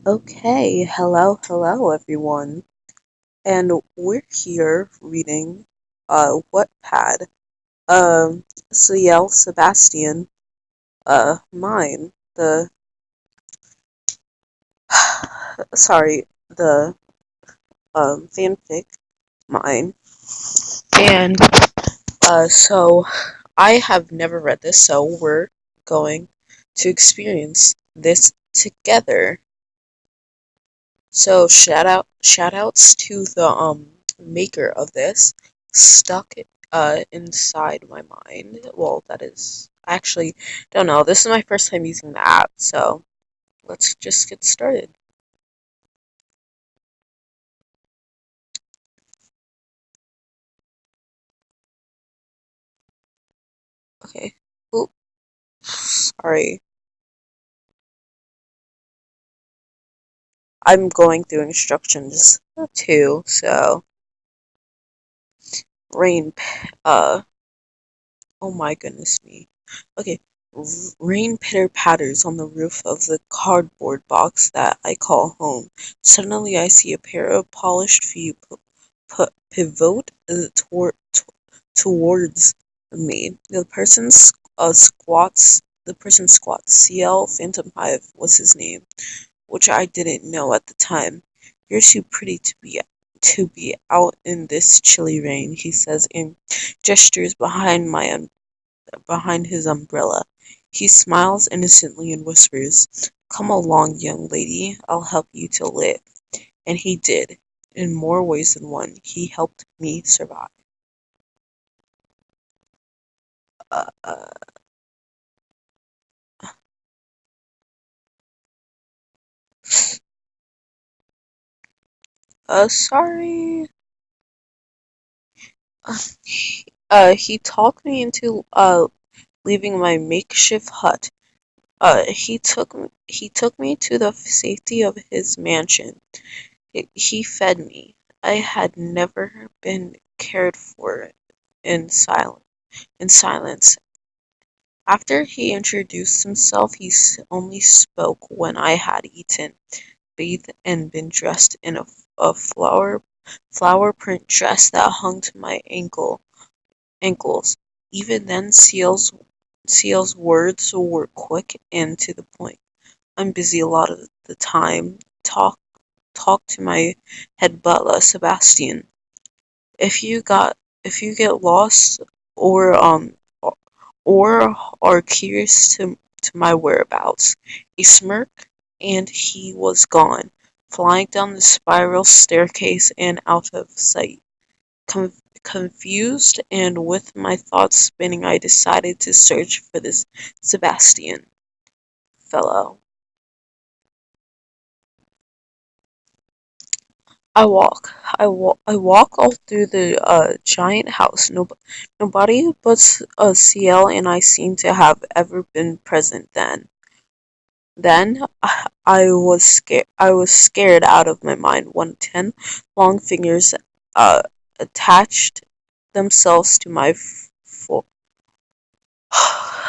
Okay, hello everyone. And we're here reading Wattpad. Ciel Sebastian, mine. The fanfic, mine. And so I have never read this, so we're going to experience this together. So shout outs to the maker of this. Stuck inside my mind. Well, that is actually don't know. This is my first time using the app, so let's just get started. Okay. Oops, sorry. I'm going through instructions too, so rain oh my goodness me. Okay. Rain pitter patters on the roof of the cardboard box that I call home. Suddenly, I see a pair of polished feet pivot towards me. The person squats. CL Phantom Hive was his name, which I didn't know at the time. "You're too pretty to be out in this chilly rain," he says, and gestures behind his umbrella. He smiles innocently and whispers, "Come along, young lady, I'll help you to live." And he did. In more ways than one, he helped me survive. Uh, uh, sorry. Uh, he talked me into, leaving my makeshift hut. He took me to the safety of his mansion. He fed me. I had never been cared for in silence. After he introduced himself, he only spoke when I had eaten, bathed, and been dressed in a flower print dress that hung to my ankles. Even then, Seal's words were quick and to the point. "I'm busy a lot of the time. Talk to my head butler, Sebastian. If you got if you get lost or or are curious to my whereabouts." A smirk, and he was gone, flying down the spiral staircase and out of sight. Confused and with my thoughts spinning, I decided to search for this Sebastian fellow. I walk all through the giant house. Nobody but CL and I seem to have ever been present then. Then I was scared out of my mind when 10 long fingers uh, attached themselves to my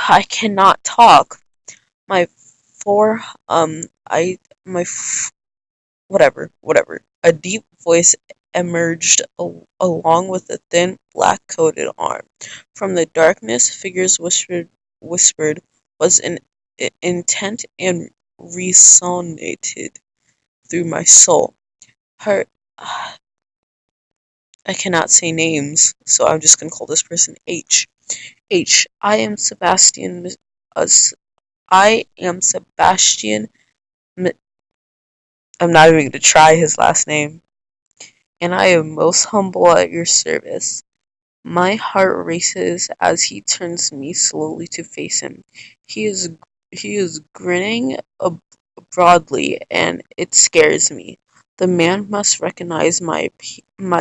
I cannot talk. My four I my whatever. A deep voice emerged along with a thin, black-coated arm. From the darkness, figures whispered was an intent and resonated through my soul. Her, I cannot say names, so I'm just gonna call this person H. H. I am Sebastian. Uh, I am Sebastian. I'm not even gonna try his last name, and I am most humble at your service. My heart races as he turns me slowly to face him. He is he is grinning broadly, and it scares me. The man must recognize my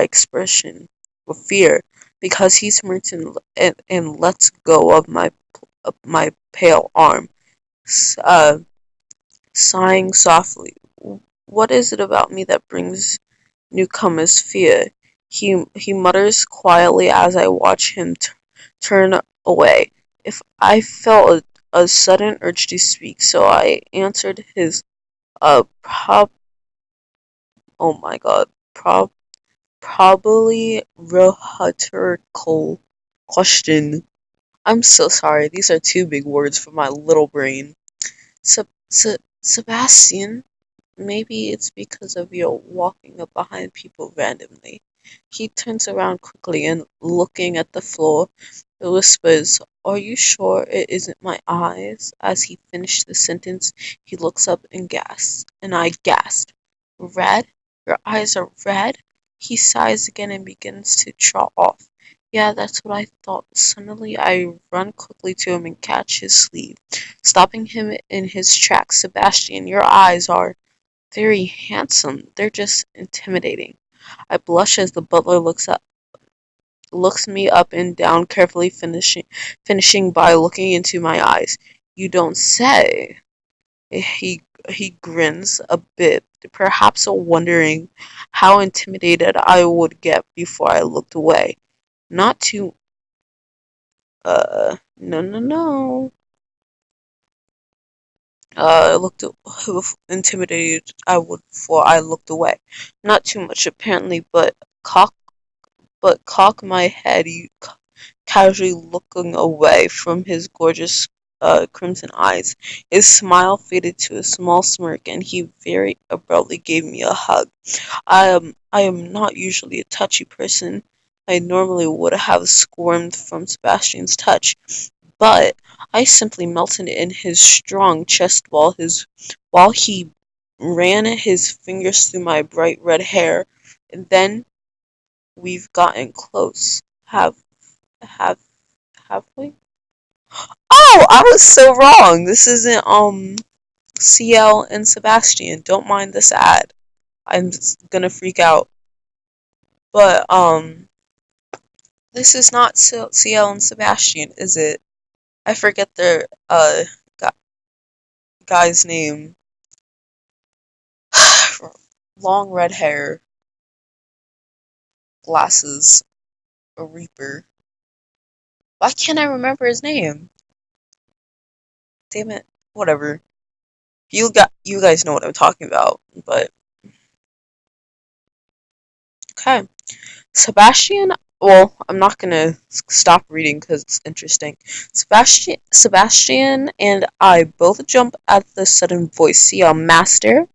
expression of fear, because he smirks and lets go of my pale arm, uh, sighing softly. "What is it about me that brings newcomers fear?" He mutters quietly as I watch him turn away. If I felt a sudden urge to speak, so I answered Prob oh my god. Probably rhetorical question. I'm so sorry. These are too big words for my little brain. Sebastian, maybe it's because of your walking up behind people randomly. He turns around quickly and, looking at the floor, whispers, "Are you sure it isn't my eyes?" As he finished the sentence, he looks up and gasps, and I gasp. "Red? Your eyes are red?" He sighs again and begins to trot off. Yeah, that's what I thought. Suddenly, I run quickly to him and catch his sleeve, stopping him in his tracks. "Sebastian, your eyes are very handsome. They're just intimidating." I blush as the butler looks me up and down, carefully finishing by looking into my eyes. "You don't say." He grins a bit, perhaps wondering how intimidated I would get before I looked away. Not too no, no, no. I looked intimidated I would before I looked away. Not too much apparently, cock cock my head, casually looking away from his gorgeous crimson eyes. His smile faded to a small smirk, and he very abruptly gave me a hug. I am not usually a touchy person. I normally would have squirmed from Sebastian's touch, but I simply melted in his strong chest while he ran his fingers through my bright red hair. And then we've gotten close. Have have we? Oh, I was so wrong. This isn't CL and Sebastian. Don't mind this ad. I'm just gonna freak out. But this is not CL and Sebastian, is it? I forget their guy's name. Long red hair, glasses, a reaper. Why can't I remember his name? Damn it. Whatever. You guys know what I'm talking about. But okay. Sebastian, well, I'm not gonna stop reading because it's interesting. Sebastian and I both jump at the sudden voice. See a master.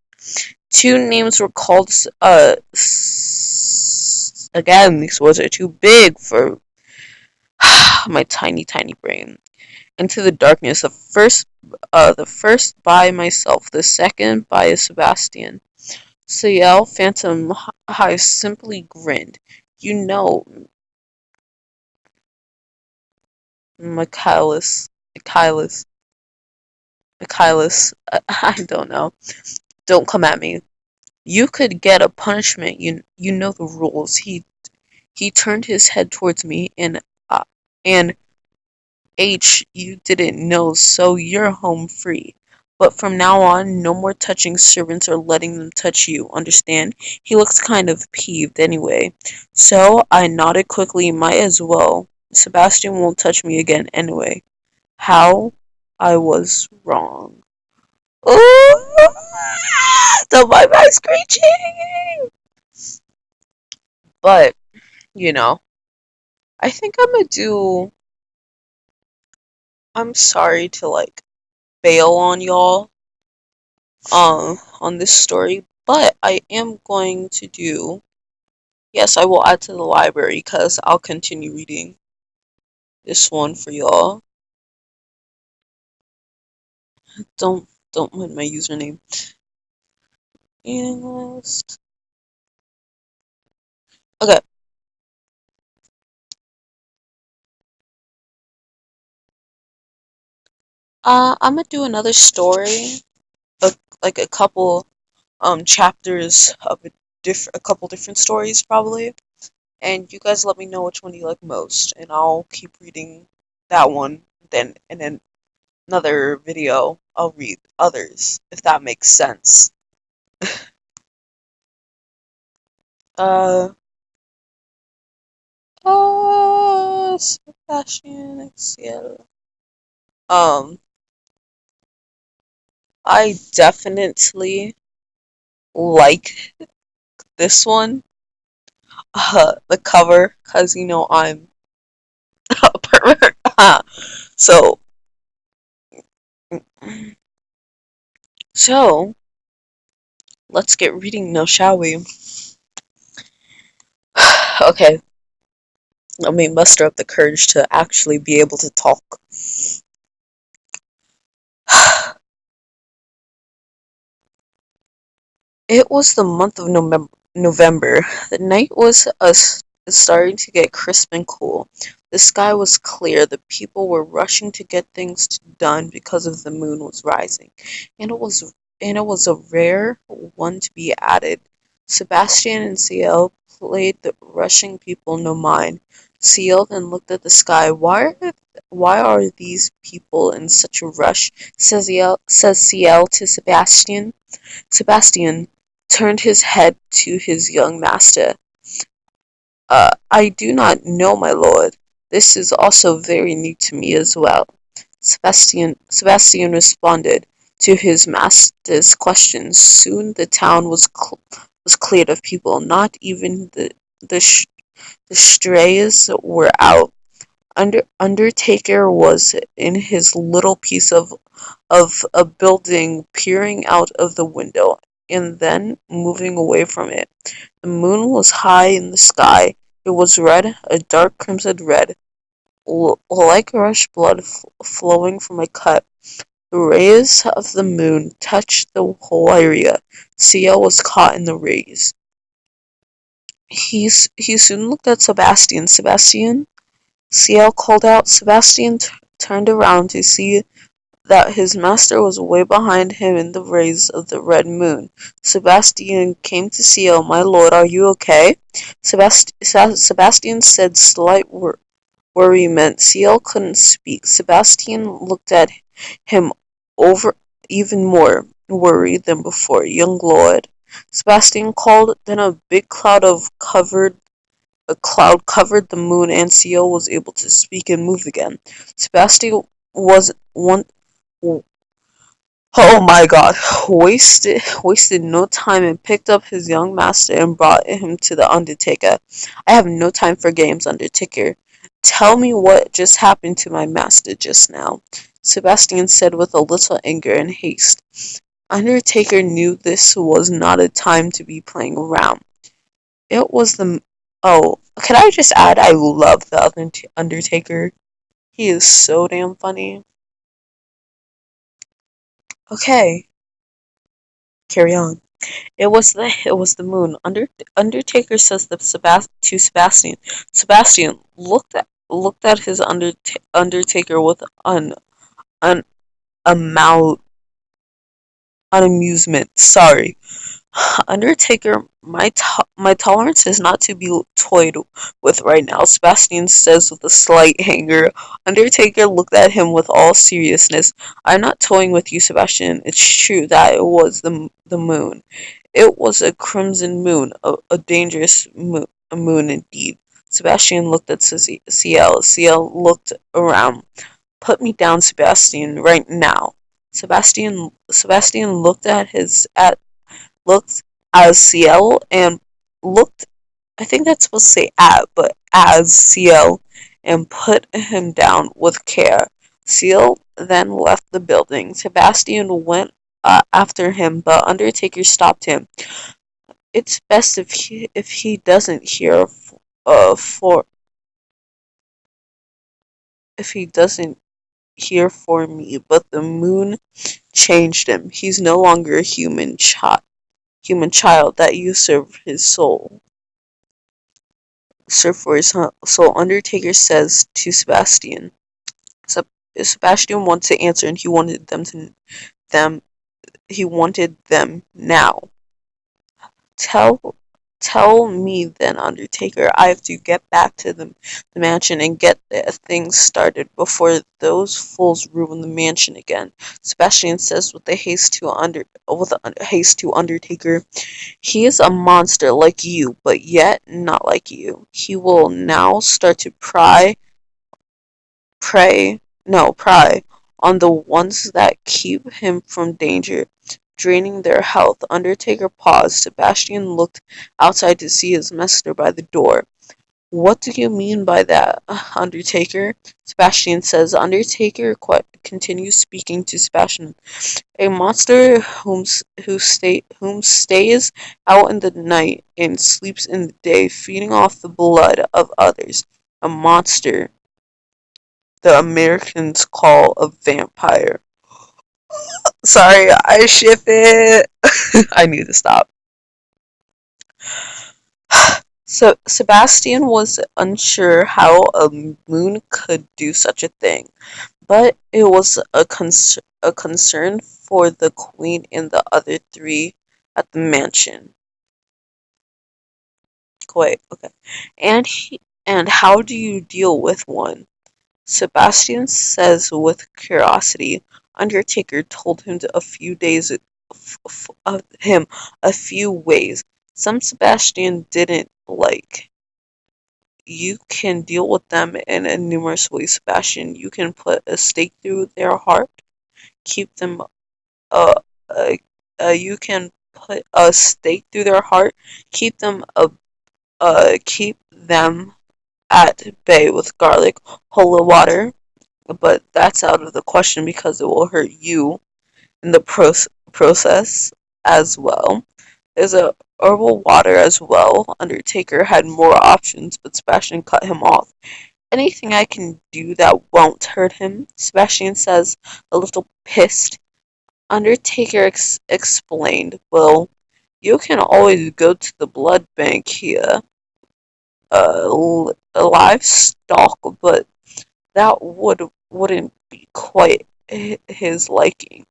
Two names were called. Again, these words are too big for my tiny brain. Into the darkness. The first by myself. The second by Sebastian. Ciel Phantom High simply grinned. You know, Michaelis, Michaelis, Michaelis. I don't know. Don't come at me. You could get a punishment. You know the rules. He turned his head towards me and H, you didn't know, so you're home free. But from now on, no more touching servants or letting them touch you, understand? He looks kind of peeved anyway. So I nodded quickly, might as well. Sebastian won't touch me again anyway. How I was wrong. Ooh! The my screeching! But, you know, I think I'm sorry to like bail on y'all on this story, but I am going to do, yes, I will add to the library because I'll continue reading this one for y'all. Don't mind my username. Analyst. Okay. I'm gonna do another story, a, like a couple chapters of a couple different stories probably, and you guys let me know which one you like most, and I'll keep reading that one. Then and then another video, I'll read others, if that makes sense. Uh, Sebastian Excel. Um, I definitely like this one, the cover, because I'm a pervert. so, so let's get reading now, shall we? Okay, let me muster up the courage to actually be able to talk. It was the month of November. The night was starting to get crisp and cool. The sky was clear. The people were rushing to get things done because of the moon was rising, and it was a rare one to be added. Sebastian and Ciel played the rushing people no mind. Ciel then looked at the sky. Why are these people in such a rush? Says Ciel to Sebastian. Sebastian turned his head to his young master. I do not know, my lord. This is also very new to me as well. Sebastian responded to his master's questions. Soon the town was cleared of people. Not even the, sh- the strays were out. Undertaker was in his little piece of a building, peering out of the window, and then moving away from it. The moon was high in the sky. It was red, a dark crimson red, like rush blood flowing from a cut. The rays of the moon touched the whole area. Ciel was caught in the rays. He soon looked at Sebastian. Sebastian? Ciel called out. Sebastian turned around to see that his master was way behind him in the rays of the red moon. Sebastian came to Ciel. My lord, are you okay? Sebastian said slight worriment. Ciel couldn't speak. Sebastian looked at him over even more worried than before. Young lord, Sebastian called. Then a cloud covered the moon, and Ciel was able to speak and move again. Sebastian was one. Oh my god, wasted no time and picked up his young master and brought him to the Undertaker. I have no time for games, Undertaker. Tell me what just happened to my master just now, Sebastian said with a little anger and haste. Undertaker knew this was not a time to be playing around. It was the... Oh, can I just add, I love the Undertaker. He is so damn funny. Okay, carry on. It was the moon. Undertaker says to Sebastian. Sebastian looked at his Undertaker with an amount unamusement. Sorry, Undertaker. My tolerance is not to be toyed with right now. Sebastian says with a slight anger. Undertaker looked at him with all seriousness. I'm not toying with you, Sebastian. It's true that it was the moon. It was a crimson moon, a dangerous moon indeed. Sebastian looked at Ciel. Ciel looked around. Put me down, Sebastian, right now. Sebastian looked as Ciel and looked. I think that's supposed to say at, but as Ciel, and put him down with care. Ciel then left the building. Sebastian went after him, but Undertaker stopped him. It's best if he doesn't hear for if he doesn't hear for me. But the moon changed him. He's no longer a human child that you serve for his soul. Undertaker says to Sebastian. Sebastian wanted to answer, and them. He wanted them now. Tell tell me then, Undertaker. I have to get back to the mansion and get things started before those fools ruin the mansion again. Sebastian says with a haste to Undertaker. He is a monster like you, but yet not like you. He will now start to pry on the ones that keep him from danger, draining their health. Undertaker paused. Sebastian looked outside to see his master by the door. What do you mean by that, Undertaker? Sebastian says. Undertaker continues speaking to Sebastian. A monster whom stays out in the night and sleeps in the day, feeding off the blood of others. A monster the Americans call a vampire. Sorry, I ship it. I need to stop. So Sebastian was unsure how a moon could do such a thing, but it was a concern for the queen and the other three at the mansion. Wait, okay. And how do you deal with one? Sebastian says with curiosity. Undertaker told him a few days of him a few ways. Some Sebastian didn't like. You can deal with them in a numerous ways, Sebastian. You can put a stake through their heart, keep them uh, uh, you can put a stake through their heart, keep them at bay with garlic, holy water, but that's out of the question because it will hurt you in the process as well. There's a herbal water as well. Undertaker had more options, but Sebastian cut him off. Anything I can do that won't hurt him, Sebastian says, a little pissed. Undertaker explained, well, you can always go to the blood bank here, livestock, but that wouldn't be quite his liking.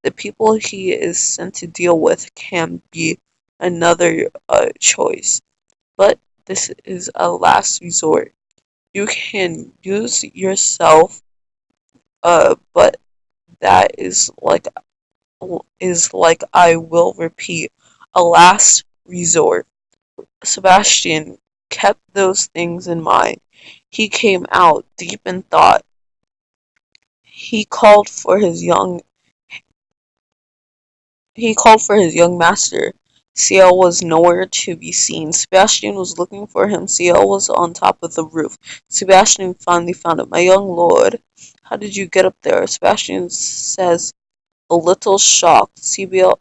The people he is sent to deal with can be another choice, but this is a last resort. You can use yourself, but that is like I will repeat, a last resort. Sebastian kept those things in mind. He came out deep in thought. He called for his young he called for his young master. Ciel was nowhere to be seen. Sebastian was looking for him. Ciel was on top of the roof. Sebastian finally found him. My young lord, how did you get up there? Sebastian says, a little shocked. Ciel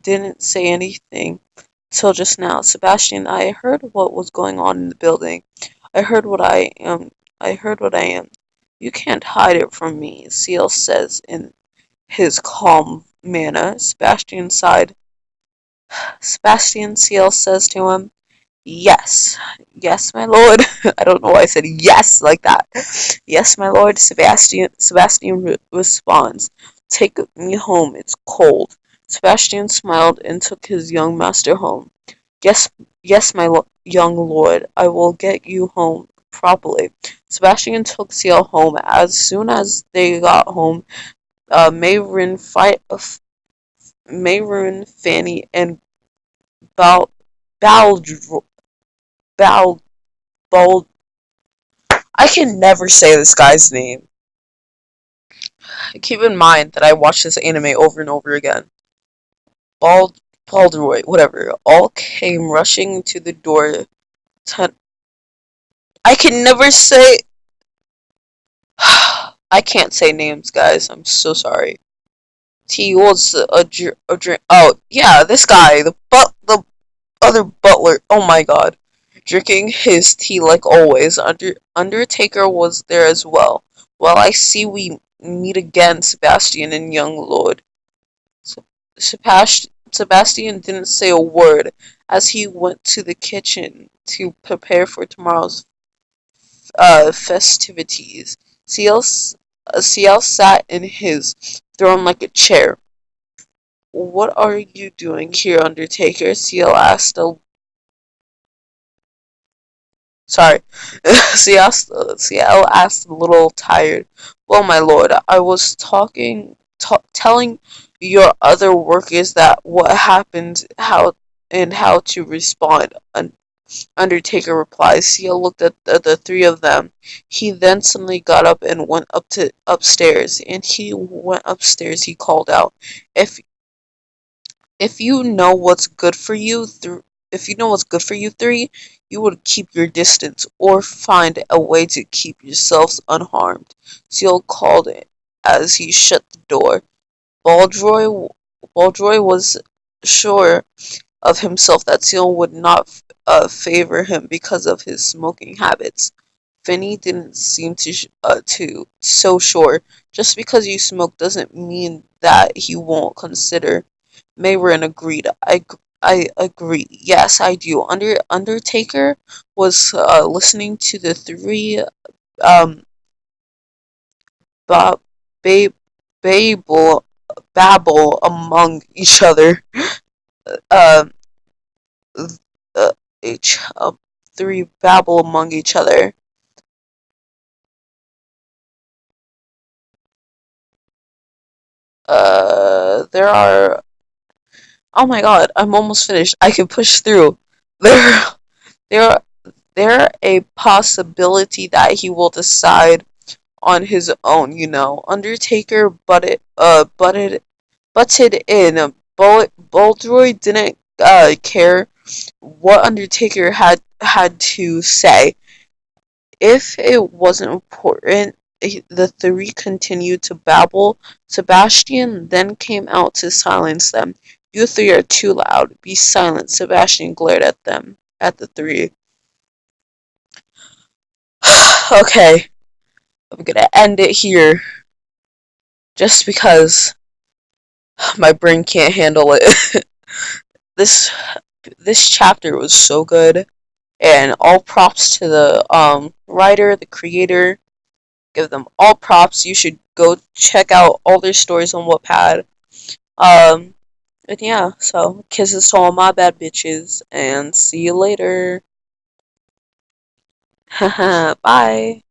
didn't say anything till just now. Sebastian, I heard what was going on in the building. I heard what I am. I heard what I am. You can't hide it from me, Ciel says in his calm manner. Sebastian Ciel says to him, yes, yes, my lord. I don't know why I said yes like that. Yes, my lord. Sebastian responds, take me home, it's cold. Sebastian smiled and took his young master home. Yes, yes, my young lord, I will get you home properly. Sebastian took Ciel home. As soon as they got home, Mayrin, Fanny, and Bal, Bal, Bal, Bal, I can never say this guy's name. Keep in mind that I watched this anime over and over again. Bald, Baldroy, whatever, all came rushing to the door. Ten- I can never say. I can't say names, guys. I'm so sorry. He was a drink. Oh yeah, this guy, the other butler. Oh my god, drinking his tea like always. Undertaker was there as well. Well, I see we meet again, Sebastian and young lord. Sebastian didn't say a word as he went to the kitchen to prepare for tomorrow's festivities. Ciel sat in his throne like a chair. What are you doing here, Undertaker? Sorry. Ciel asked a little tired. Well, my lord, I was telling your other workers that what happened, how to respond. Undertaker replies. Seal looked at the three of them. He then suddenly got up and went upstairs. And he went upstairs. He called out, "If if you know what's good for you, if you know what's good for you three, you would keep your distance or find a way to keep yourselves unharmed." Seal called it as he shut the door. Baldroy, Baldroy was sure of himself that Seal would not favor him because of his smoking habits. Finney didn't seem to so sure. Just because you smoke doesn't mean that he won't consider. Mayron agreed. I agree. Yes, I do. Undertaker was listening to the three um ba- ba- babble babble among each other. Um, uh, each three babble among each other. There are. Oh my god, I'm almost finished. I can push through. There, there, there a possibility that he will decide on his own. Undertaker butted in. Boldroy didn't care what Undertaker had to say. If it wasn't important, the three continued to babble. Sebastian then came out to silence them. "You three are too loud. Be silent." Sebastian glared at the three. Okay, I'm gonna end it here just because my brain can't handle it. this this chapter was so good, and all props to the writer, the creator. Give them all props. You should go check out all their stories on Wattpad. Um, and yeah, so kisses to all my bad bitches, and see you later. Bye.